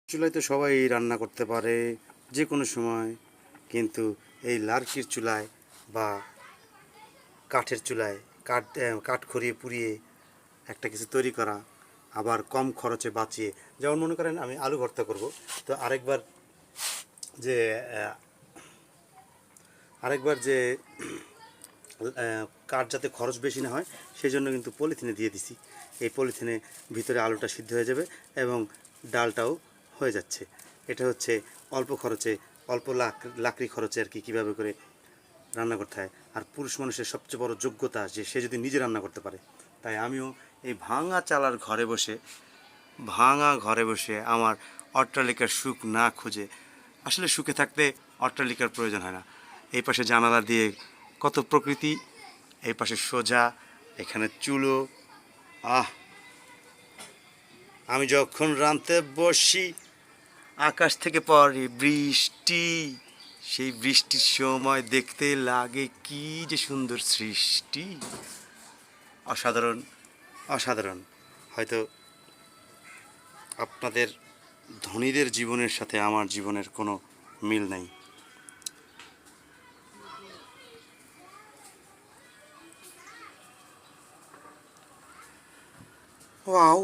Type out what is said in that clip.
চুলায় তো সবাই রান্না করতে পারে যে কোনো সময়, কিন্তু এই লার্কির চুলায় বা কাঠের চুলায় কাঠ খড়িয়ে পুড়িয়ে একটা কিছু তৈরি করা, আবার কম খরচে বাঁচিয়ে, যেমন মনে করেন আমি আলু ভর্তা করব, তো যে আহ, আরেকবার যে কাঠ যাতে খরচ বেশি না হয় সেই জন্য কিন্তু পলিথিনে দিয়ে দিছি। এই পলিথিনে ভিতরে আলুটা সিদ্ধ হয়ে যাবে এবং ডালটাও হয়ে যাচ্ছে। এটা হচ্ছে অল্প খরচে, অল্প লাকড়ি খরচে আর কি, কীভাবে করে রান্না করতে হয়। আর পুরুষ মানুষের সবচেয়ে বড় যোগ্যতা যে সে যদি নিজে রান্না করতে পারে। তাই আমিও এই ভাঙা ঘরে বসে আমার অট্টালিকার সুখ না খুঁজে, আসলে সুখে থাকতে অট্টালিকার প্রয়োজন হয় না। এই পাশে জানালা দিয়ে কত প্রকৃতি, এই পাশে সোজা, এখানে চুলো। আহ, আমি যখন রাঁধতে বসি আকাশ থেকে পড়ে বৃষ্টি, সেই বৃষ্টির সময় দেখতে লাগে কি যে সুন্দর সৃষ্টি। অসাধারণ, অসাধারণ। হয়তো আপনাদের ধনীদের জীবনের সাথে আমার জীবনের কোনো মিল নাই। ওয়াও।